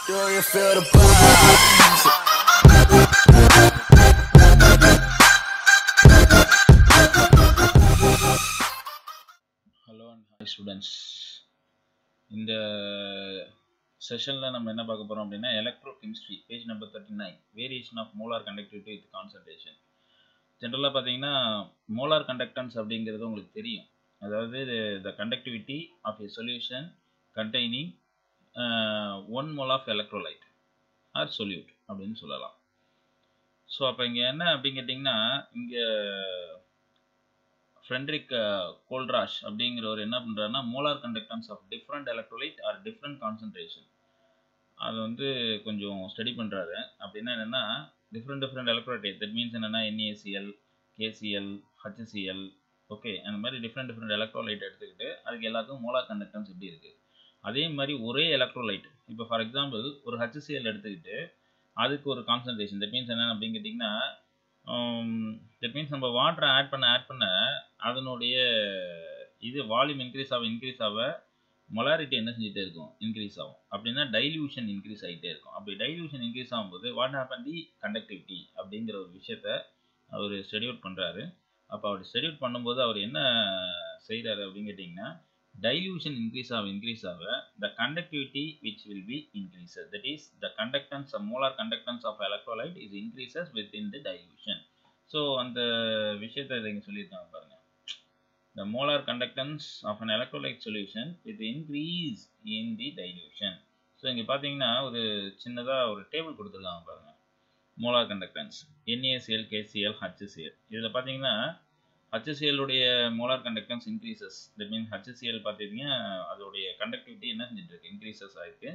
Do you feel the vibes? Hello and hi students. இந்த செஷனில் நம்ம என்ன பார்க்க போகிறோம் அப்படின்னா electrochemistry page number 39 variation of molar conductivity with concentration. ஜென்ரலாக பார்த்தீங்கன்னா மோலார் கண்டக்டன்ஸ் அப்படிங்கிறது உங்களுக்கு தெரியும். அதாவது the conductivity of a solution containing 1 mole of electrolyte or solute அப்படின்னு சொல்லலாம். ஸோ அப்போ இங்கே என்ன அப்படின்னு கேட்டிங்கன்னா இங்கே ஃப்ரெட்ரிக் கோல்ட்ராஷ் அப்படிங்கிறவர் என்ன பண்ணுறாருன்னா molar conductance of different electrolyte are different concentration அதை வந்து கொஞ்சம் ஸ்டடி பண்ணுறாரு. அப்படின்னா என்னென்னா டிஃப்ரெண்ட் எலக்ட்ரோலைட் தட் மீன்ஸ் என்னென்னா NaCl, KCl, HCl, ஓகே, அந்த மாதிரி டிஃப்ரெண்ட் எலக்ட்ரோலைட் எடுத்துக்கிட்டு அதுக்கு எல்லாத்துக்கும் மோலார் கண்டக்டன்ஸ் எப்படி இருக்குது. அதே மாதிரி ஒரே எலக்ட்ரோலைட் இப்போ ஃபார் எக்ஸாம்பிள் ஒரு HCl எடுத்துக்கிட்டு அதுக்கு ஒரு கான்சன்ட்ரேஷன் தட் மீன்ஸ் என்ன அப்படின்னு கேட்டிங்கன்னா தட் மீன்ஸ் நம்ம வாட்டரை ஆட் பண்ண அதனுடைய இது வால்யூம் இன்க்ரீஸ் ஆக மொலாரிட்டி என்ன செஞ்சுட்டே இருக்கும், இன்க்ரீஸ் ஆகும். அப்படின்னா டைல்யூஷன் இன்க்ரீஸ் ஆகிட்டே இருக்கும். அப்படி டைல்யூஷன் இன்க்ரீஸ் ஆகும்போது வாட் ஹேப்பன் தி கண்டக்டிவிட்டி அப்படிங்கிற ஒரு விஷயத்த அவர் ஸ்டடி அவுட் பண்ணுறாரு. அப்போ அவர் ஸ்டடி அவுட் பண்ணும்போது அவர் என்ன செய்கிறாரு அப்படின்னு கேட்டிங்கன்னா dilution increase ஆக the conductivity which will be increases, that is the conductance of molar conductance of electrolyte is increases within the dilution. So அந்த விஷயத்தை இங்க சொல்லியிருக்காங்க பாருங்க, the molar conductance of an electrolyte solution with increase in the dilution. So இங்கே பார்த்தீங்கன்னா ஒரு சின்னதாக ஒரு டேபிள் கொடுத்துருக்காங்க பாருங்க, molar conductance NaCl, KCl, HCl. இதில் பார்த்தீங்கன்னா HCl உடைய molar conductance increases, that means HCl பார்த்தீங்கன்னா அதோடைய கண்டக்டிவிட்டி என்ன செஞ்சுட்டு இருக்கு, இன்க்ரீசஸ் ஆகிருக்கு.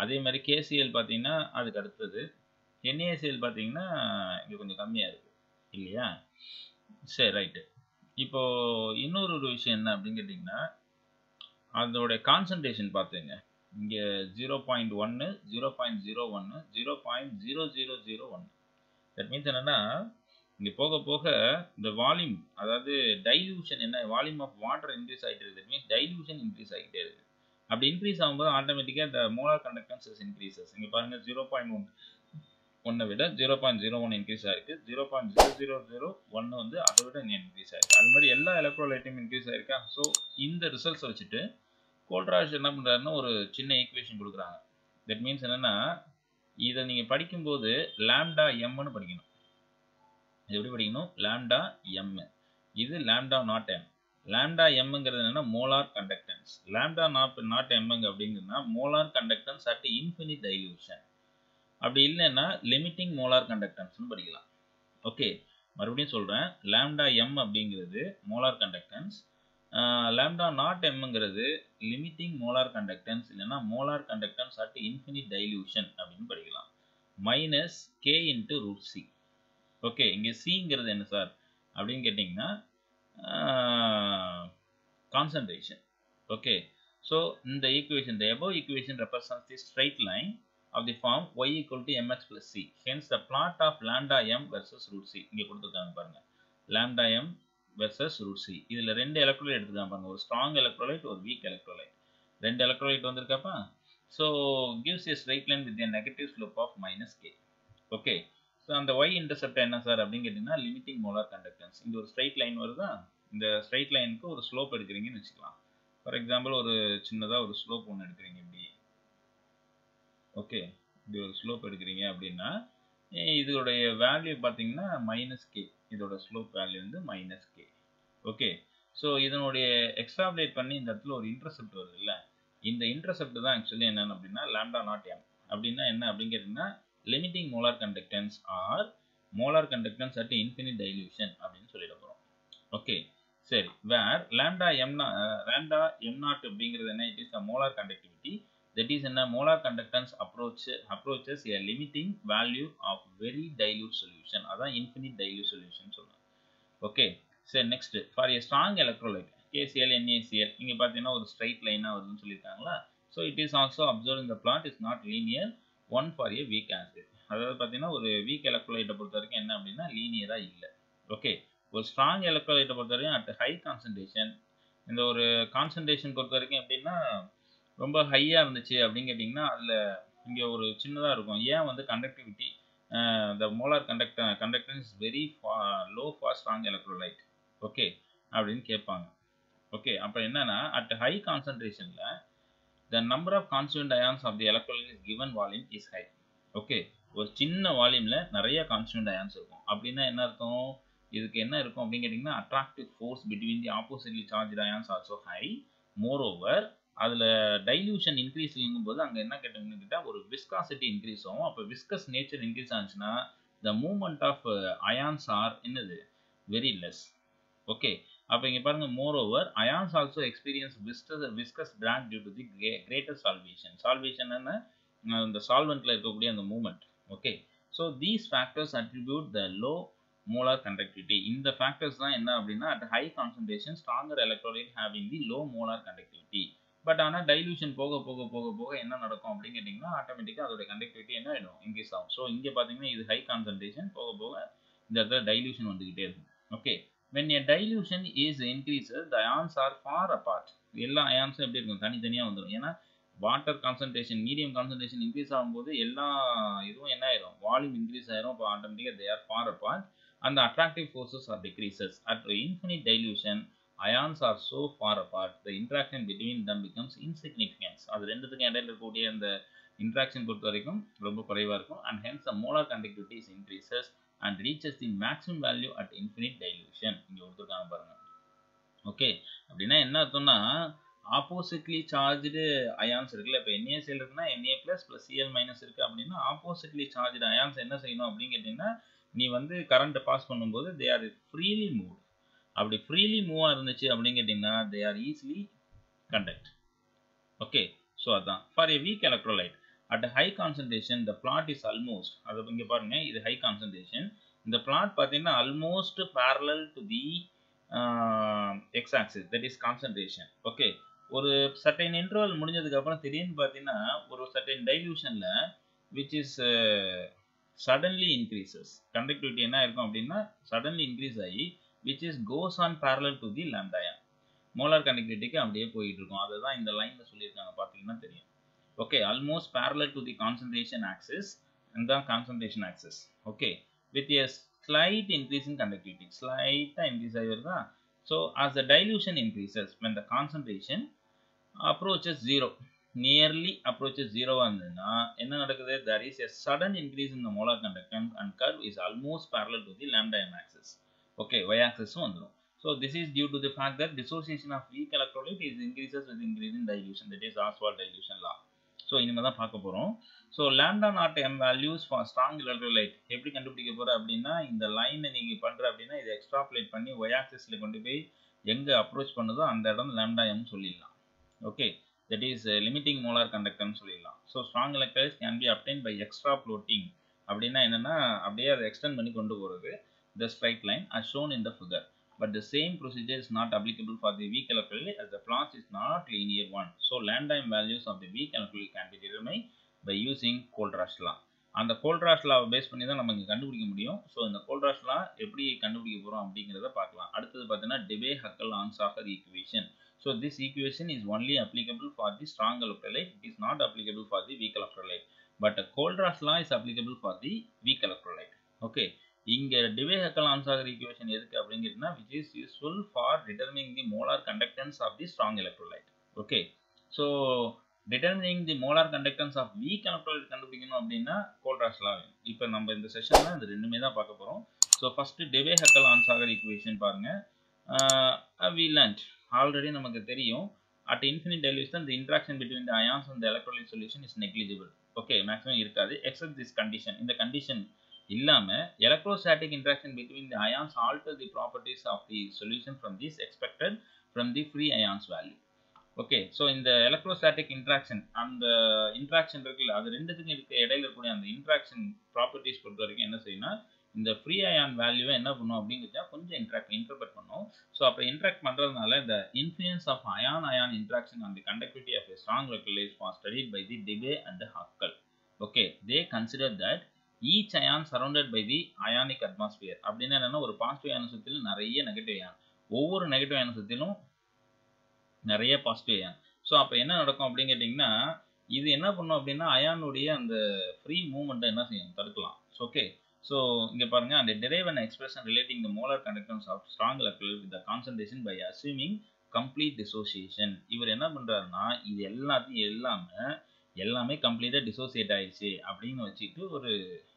அதே மாதிரி KCl பார்த்தீங்கன்னா அதுக்கு அடுத்தது, NaCl பார்த்தீங்கன்னா இங்கே கொஞ்சம் கம்மியாக இருக்குது இல்லையா. சரி, ரைட்டு. இப்போது இன்னொரு ஒரு விஷயம் என்ன அப்படின்னு கேட்டிங்கன்னா அதோடைய கான்சன்ட்ரேஷன் பார்த்துங்க. இங்கே 0.1, 0.01, 0.0001. தட் மீன்ஸ் என்னென்னா இங்கே போக போக இந்த வால்யூம், அதாவது டைல்யூஷன் என்ன, வால்யூம் ஆஃப் வாட்டர் இன்க்ரீஸ் ஆகிட்டு இருக்குது. மீன்ஸ் டைல்யூஷன் இன்க்ரீஸ் ஆகிட்டே இருக்குது. அப்படி இன்க்ரீஸ் ஆகும்போது ஆட்டோமேட்டிக்காக இந்த மோலார் கண்டக்டன்ஸ் இன்க்ரீசஸ். இங்கே பாருங்கள் 0.1 விட 0.01 இன்க்ரீஸ் ஆகிருக்கு, 0.0001 வந்து அதை விட இன்க்ரீஸ் ஆகிருக்கு. அது மாதிரி எல்லா எலக்ட்ரோலைட்டும் இன்க்ரீஸ் ஆகிருக்கா. ஸோ இந்த ரிசல்ட்ஸை வச்சுட்டு கோல்ட்ராஷ் என்ன பண்ணுறாருன்னா ஒரு சின்ன ஈக்குவேஷன் கொடுக்குறாங்க. தட் மீன்ஸ் என்னென்னா இதை நீங்கள் படிக்கும்போது லாம்டா எம்னு படிக்கணும். இது எப்படி படிக்கணும், லாம்டா எம், இது லாம்டா நாட் எம். லாம்டா எம்ங்கிறது என்னன்னா மோலார் கண்டக்டன்ஸ், லாம்டா நாட் எம்ங்க அப்படிங்கிறதுனா molar conductance at infinite dilution. அப்படி இல்லைன்னா லிமிட்டிங் மோலார் கண்டக்டன்ஸ்னு படிக்கலாம். ஓகே, மறுபடியும் சொல்கிறேன், லாம்டா எம் அப்படிங்கிறது மோலார் கண்டக்டன்ஸ், லாம்டா நாட் எம்ங்கிறது லிமிட்டிங் மோலார் கண்டக்டன்ஸ் இல்லைன்னா molar conductance at infinite dilution அப்படின்னு படிக்கலாம். Minus K into root C. Okay, இங்கே சிங்கிறது என்ன சார் அப்படின்னு கேட்டிங்கன்னா கான்சன்ட்ரேஷன். ஓகே, ஸோ இந்த equation, the above equation represents the straight line of the form y equal to mx plus c. Hence the plot of lambda m versus root c. இங்கே கொடுத்துருக்காங்க பாருங்க, lambda m versus root c. இதில் ரெண்டு electrolyte எடுத்துக்காங்க பாருங்க, ஒரு strong electrolyte, ஒரு weak electrolyte. ரெண்டு எலக்ட்ரோலைட் வந்திருக்காப்பா. So gives a straight line with a negative slope of minus k. Okay, so அந்த ஒய் இன்டர்செப்ட் என்ன சார் அப்படின்னு கேட்டிங்கன்னா லிமிட்டிங் மோலார் கண்டக்டன்ஸ். இங்கே ஒரு ஸ்ட்ரைட் லைன் வருதா, இந்த ஸ்ட்ரைட் லைனுக்கு ஒரு ஸ்லோப் எடுக்கிறீங்கன்னு வச்சுக்கலாம். ஃபார் எக்ஸாம்பிள் ஒரு சின்னதாக ஒரு ஸ்லோப் ஒன்று எடுக்கிறீங்க இப்படி. ஓகே, இப்படி ஒரு ஸ்லோப் எடுக்கிறீங்க அப்படின்னா இதோடைய வேல்யூ பார்த்தீங்கன்னா மைனஸ் கே, இதோட ஸ்லோப் வேல்யூ வந்து மைனஸ் கே. ஓகே, ஸோ இதனுடைய எக்ஸ்ட்ராபுலேட் பண்ணி இந்த இடத்துல ஒரு இன்டர்செப்ட் வருது இல்லை, இந்த இன்டர்செப்ட் தான் ஆக்சுவலி என்னென்னு அப்படின்னா லாம்டா நாட் எம். அப்படின்னா என்ன அப்படின்னு கேட்டிங்கன்னா limiting molar conductance or molar conductance at infinite dilution அப்படின்னு சொல்லிட போகிறோம். ஓகே, சரி, வேர் லாம்டா எம் நாட் அப்படிங்கிறது என்ன, it is a molar conductivity, that is என்ன, molar conductance approaches a limiting value of very dilute solution. அதான் infinite dilute solution சொல்லுவோம். Okay, சரி, next for a strong electrolyte KCl, NaCl இங்கே பார்த்தீங்கன்னா ஒரு straight லைனாக வருதுன்னு சொல்லியிருக்காங்களா. So it is also observe இந்த plot is not linear one for a weak acid. அதாவது பார்த்தீங்கன்னா ஒரு வீக் எலக்ட்ரோலைட்டை பொறுத்த வரைக்கும் என்ன அப்படின்னா லீனியராக இல்லை. ஓகே, ஒரு ஸ்ட்ராங் எலக்ட்ரோலைட்டை பொறுத்த வரைக்கும் அட் ஹை கான்சன்ட்ரேஷன், இந்த ஒரு கான்சன்ட்ரேஷன் பொறுத்த வரைக்கும் எப்படின்னா ரொம்ப ஹையாக இருந்துச்சு அப்படின்னு கேட்டிங்கன்னா அதில் இங்கே ஒரு சின்னதாக இருக்கும். ஏன் வந்து conductivity the molar conductance is very low for strong electrolyte. Okay அப்படின்னு கேட்பாங்க. ஓகே அப்போ என்னன்னா at high concentrationல the number of constituent ions of the electrolyte is given volume is high. Okay ஒரு சின்ன வால்யூமில் நிறைய கான்ஸ்டியூண்ட் அயான்ஸ் இருக்கும். அப்படின்னா என்ன அர்த்தம்? இதுக்கு என்ன இருக்கும் அப்படின்னு கேட்டிங்கன்னா attractive force between the oppositely charge ions also high. More over அதில் டைல்யூஷன் இன்க்ரீஸ் ஆகும்போது அங்கே என்ன கேட்டோம்னு கேட்டால் ஒரு விஸ்காசிட்டி இன்க்ரீஸ் ஆகும். அப்போ விஸ்கஸ் நேச்சர் இன்க்ரீஸ் ஆச்சுன்னா the movement of ions are என்னது வெரி லெஸ். ஓகே அப்போ இங்கே பாருங்கள் moreover ions also experience viscous drag due to the greater solvation. Solvation என்ன இந்த சால்வெண்ட்டில் இருக்கக்கூடிய அந்த movement. Okay so these factors attribute the low molar conductivity. இந்த ஃபேக்டர்ஸ் தான் என்ன அப்படின்னா at high concentration stronger electrolyte having the low molar conductivity. But ஆனால் டைல்யூஷன் போக போக போக போக என்ன நடக்கும் அப்படின்னு கேட்டிங்கன்னா ஆட்டோமேட்டிக்காக அதோட கண்டக்டிவிட்டி என்ன ஆகிடும் இன்க்ரீஸ் ஆகும். ஸோ இங்கே பார்த்தீங்கன்னா இது ஹை கான்சன்ட்ரேஷன், போக போக இந்த இடத்துல டைல்யூஷன் வந்துக்கிட்டே இருக்கும். Okay when a dilution is increases the ions are far apart. எல்லா அயான்ஸும் எப்படி இருக்கும் தனித்தனியாக வந்துடும். ஏன்னா water concentration medium concentration increase ஆகும்போது எல்லா இதுவும் என்ன ஆயிரும் வால்யூம் இன்க்ரீஸ் ஆயிரும். அப்போ ஆட்டோமேட்டிக்காக they are for apart and the attractive forces are decreases. At infinite dilution ions are so far apart the interaction between them becomes insignificant. அது ரெண்டுத்துக்கும் இடையில இருக்கக்கூடிய அந்த இன்ட்ராக்ஷன் பொறுத்த வரைக்கும் ரொம்ப குறைவாக இருக்கும். and hence the molar conductivity is increases and reaches the maximum value at infinite dilution. இங்கே கொடுத்துருக்காங்க பாருங்க. ஓகே அப்படின்னா என்ன அர்த்தம்னா ஆப்போசிட்லி சார்ஜ்டு அயான்ஸ் இருக்குல்ல. இப்போ NaCl இருக்குன்னா Na plus plus Cl minus இருக்குது அப்படின்னா ஆப்போசிட்லி சார்ஜ்டு அயான்ஸ் என்ன செய்யணும் அப்படின்னு கேட்டிங்கன்னா நீ வந்து கரண்ட்டை பாஸ் பண்ணும்போது தே ஆர் ஃப்ரீலி மூவ். அப்படி ஃப்ரீலி மூவாக இருந்துச்சு அப்படின்னு கேட்டிங்கன்னா they are easily conduct. Okay so அதான் for a weak electrolyte at high concentration the plot is almost. அதை இங்கே பாருங்கள் இது ஹை கான்சன்ட்ரேஷன். இந்த பிளாட் பார்த்தீங்கன்னா almost parallel to the X axis that is concentration. Okay ஒரு சர்டைன் இன்டர்வல் முடிஞ்சதுக்கப்புறம் திடீர்னு பார்த்தீங்கன்னா ஒரு சர்டைன் டைல்யூஷனில் which is suddenly increases conductivity என்ன இருக்கும் அப்படின்னா suddenly increase ஆகி which is goes on parallel to the lambda ion. Molar கண்டக்டிவிட்டிக்கு அப்படியே போயிட்டு இருக்கும். அதுதான் இந்த லைன்ல சொல்லியிருக்காங்க பார்த்தீங்கன்னா தெரியும். Okay almost parallel to the concentration axis and the concentration axis. Okay with a slight increase in conductivity. ஸ்லைட்டாக இன்க்ரீஸ் ஆகி வருதா. So as the dilution increases when the concentration approaches zero, nearly approaches zero இருந்ததுன்னா என்ன நடக்குது there is a sudden increase in the molar conductance and curve is almost parallel to the lambda m axis. okay y axis வந்துரும். so this is due to the fact that dissociation of weak electrolyte is increases with increase in dilution, that is Ostwald dilution law. so இனிமே தான் பார்க்க போறோம். so lambda not m values for strong electrolyte எப்படி கண்டுபிடிக்க போற அப்படின்னா இந்த லைனை நீங்க பண்ற அப்படின்னா இதை எக்ஸ்ட்ராபுலேட் பண்ணி y axisல கொண்டு போய் எங்க அப்ரோச் பண்ணுதோ அந்த இடம் lambda m சொல்லிடலாம். okay that is limiting molar conductance சொல்லிடலாம். so strong electrolytes can be obtained by extrapolating. அப்படின்னா என்னன்னா அப்படியே அதை எக்ஸ்டெண்ட் பண்ணி கொண்டு போறது the straight line as shown in the figure. but the same procedure is not applicable for the weak electrolyte as the plot is not linear one. so lambda m values of the weak electrolyte can be determined by using Kohlrausch law. அந்த Kohlrausch law base பண்ணி தான் நம்ம இங்க கண்டுபிடிக்க முடியும். So இந்த Kohlrausch law எப்படி கண்டுபிடிக்க போறோம் அப்படிங்கிறத பார்க்கலாம். அடுத்தது பார்த்தீங்கன்னா Debye-Huckel-Ansacher equation. so this equation is only applicable for the strong electrolyte. it is not applicable for the weak electrolyte. but Kohlrausch law is applicable for the weak electrolyte. okay இங்க Debye-Huckel-Ansacher equation எதுக்கு அப்படிங்கிறதுனா which is useful for determining the molar conductance of the strong electrolyte. okay so determining the molar conductance of weak electrolyte கண்டுபிடிக்கணும் அப்படின்னா Kohlrausch law வேணும். இப்போ நம்ம இந்த செஷன்ல இந்த ரெண்டுமே தான் பார்க்க போறோம். so first Debye-Huckel-Ansacher equation பாருங்க. we learned already நமக்கு தெரியும் at infinite dilution the interaction between the ions and the electrolyte solution is negligible. okay maximum இருக்காது except this condition. இந்த condition இல்லாம electrostatic interaction between the ions alter the properties of the solution from this expected from the free ions value. okay so இந்த electrostatic interaction அந்த interaction இருக்குல்ல அது ரெண்டுத்துக்கும் இடையில இருக்கக்கூடிய அந்த interaction properties பொறுத்த வரைக்கும் என்ன செய்யணும் இந்த free ion வேல்யூவை என்ன பண்ணும் அப்படிங்கிறத கொஞ்சம் இன்டர்பிரட் பண்ணும். ஸோ அப்போ இன்டராக்ட் பண்ணுறதுனால the influence of ion-ion interaction on the conductivity of a strong electrolyte was studied by the Debye and the Huckel. okay they considered that each ion surrounded by the ionic atmosphere. அப்படின்னா என்னன்னா ஒரு positive அயனை சுற்றிலும் நிறைய negative iron, ஒவ்வொரு negative அயனை சுற்றிலும் நிறைய positive iron. So அப்போ என்ன நடக்கும் அப்படின்னு கேட்டிங்கன்னா இது என்ன பண்ணும் அப்படின்னா அயானுடைய அந்த ஃப்ரீ மூவ்மெண்ட்டை என்ன செய்யும், தடுக்கலாம். ஓகே, ஸோ இங்கே பாருங்க, அந்த derive an expression relating the molar conductance of strong electrolyte with the concentration by assuming complete dissociation. இவர் என்ன பண்றாருன்னா இது எல்லாத்தையும் எல்லாமே கம்ப்ளீட்டாக டிசோசியேட் ஆயிடுச்சு அப்படின்னு வச்சுட்டு ஒரு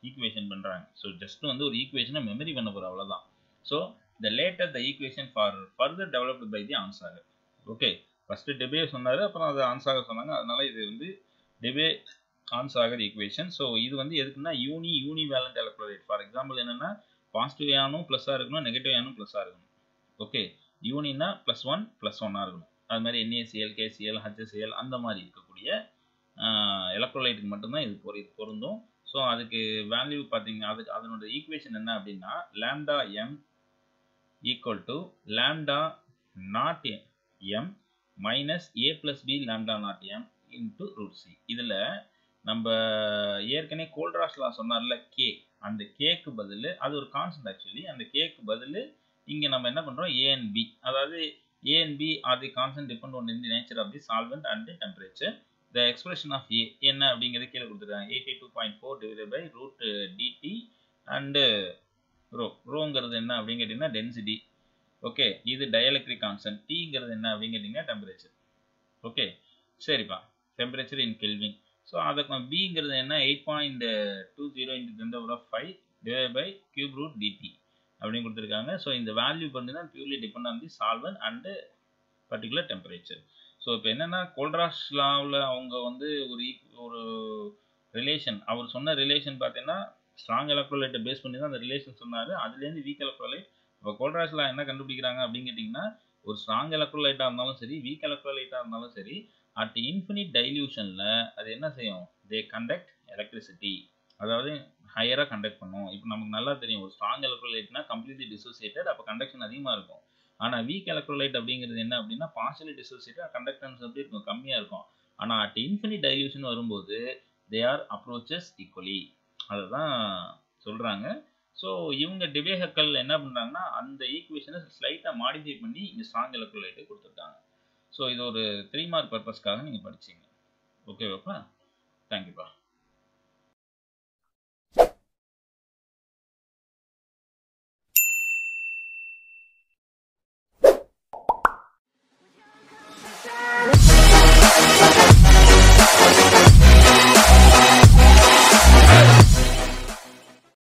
ஈக்குவேஷன் பண்ணுறாங்க. ஸோ ஜஸ்ட் வந்து ஒரு ஈக்குவேஷனை மெமரி பண்ண போகிற அவ்வளோதான். So the later the equation for further developed by the Onsager. Okay, first Debye சொன்னார், அப்புறம் அது ஆன்சாகர் சொன்னாங்க. அதனால இது வந்து டெபே ஆன்சாகர் ஈக்குவேஷன். ஸோ இது வந்து எதுக்குன்னா யூனிவேலண்ட் எலக்ட்ரோலைட். ஃபார் எக்ஸாம்பிள் என்னென்னா பாசிட்டிவ் அயானும் ப்ளஸ்ஸாக இருக்கணும், நெகட்டிவ் அயானும் ப்ளஸ்ஸாக இருக்கணும். ஓகே, யூனினா +1 +1 இருக்கணும். அது மாதிரி NaCl, KCl, HCl அந்த மாதிரி இருக்கக்கூடிய எலக்ட்ரோலைட்டுக்கு மட்டும்தான் இது பொருந்தும். ஸோ அதுக்கு வேல்யூ பார்த்தீங்க, அதனோட ஈக்குவேஷன் என்ன அப்படின்னா lambda m equal to lambda not m minus a plus b lambda not m into root c. இதில் நம்ம ஏற்கனவே கோல்ட்ராஷ் லா சொன்னார்ல கே, அந்த கேக்கு பதில் அது ஒரு கான்ஸ்டன்ட். ஆக்சுவலி அந்த கேக்கு பதில் இங்கே நம்ம என்ன பண்ணுறோம், a and b, அதாவது a and b are the constant depend on the nature of the solvent and the temperature. The expression of a என்ன அப்படிங்கிறது கீழே கொடுத்துருக்காங்க, 82.4 divided by root dt and ரோங்கிறது என்ன அப்படின்னு கேட்டிங்கன்னா டென்சிட்டி. ஓகே, இது டயலெக்ட்ரிக் கான்ஸ்டன்ட். டீங்கிறது என்ன அப்படின்னு கேட்டிங்கன்னா டெம்பரேச்சர். ஓகே, சரிப்பா, டெம்பரேச்சர் இன் கெல்வின். ஸோ அதுக்கு பிங்கிறது என்ன, 8.20 × 10⁵ divided by cube root dt அப்படின்னு கொடுத்துருக்காங்க. ஸோ இந்த வேல்யூ பார்த்தீங்கன்னா purely depend on the solvent and particular temperature. So இப்போ என்னென்னா கோல்ட்ராஷ் லாவில் அவங்க வந்து ஒரு ரிலேஷன், அவர் சொன்ன ரிலேஷன் பார்த்தீங்கன்னா ஸ்ட்ராங் எலக்ட்ரோலைட்டை பேஸ் பண்ணி தான் அந்த ரிலேஷன் சொன்னார். அதுலேருந்து வீக் எலக்ட்ரோலைட். இப்போ கோல்ட்ராஷ் லா என்ன கண்டுபிடிக்கிறாங்க அப்படின்னு கேட்டிங்கன்னா ஒரு ஸ்ட்ராங் எலக்ட்ரோலைட்டாக இருந்தாலும் சரி, வீக் எலக்ட்ரோலைட்டாக இருந்தாலும் சரி, அட் இன்ஃபினிட் டைல்யூஷனில் அது என்ன செய்யும், தே கண்டக்ட் எலக்ட்ரிசிட்டி, அதாவது ஹையராக கண்டக்ட் பண்ணும். இப்போ நமக்கு நல்லா தெரியும் ஒரு ஸ்ட்ராங் எலக்ட்ரோலைட்னா கம்ப்ளீட்லி டிசோசியேட்டட், அப்போ கண்டக்ஷன் அதிகமாக இருக்கும். ஆனால் வீக் எலக்ட்ரோலைட் அப்படிங்கிறது என்ன அப்படின்னா பார்ஷியலி டிசோசியேட்டட், கண்டக்டன்ஸ் எப்படி இருக்கும், கம்மியாக இருக்கும். ஆனால் அட் இன்ஃபினிட் டைல்யூஷன் வரும்போது தே ஆர் அப்ரோச்சஸ் ஈக்குவலி, அதை தான் சொல்கிறாங்க. ஸோ இவங்க டிவேஹக்கல் என்ன பண்ணுறாங்கன்னா அந்த ஈக்குவேஷனை ஸ்லைட்டாக மாடிஃபை பண்ணி இங்கே ஸ்ட்ராங் எலக்ட்ரோலைட்டை கொடுத்துருக்காங்க. ஸோ இது ஒரு 3 மார்க் பர்பஸ்க்காக நீங்கள் படிச்சிங்க. ஓகேவாப்பா, தேங்க்யூப்பா.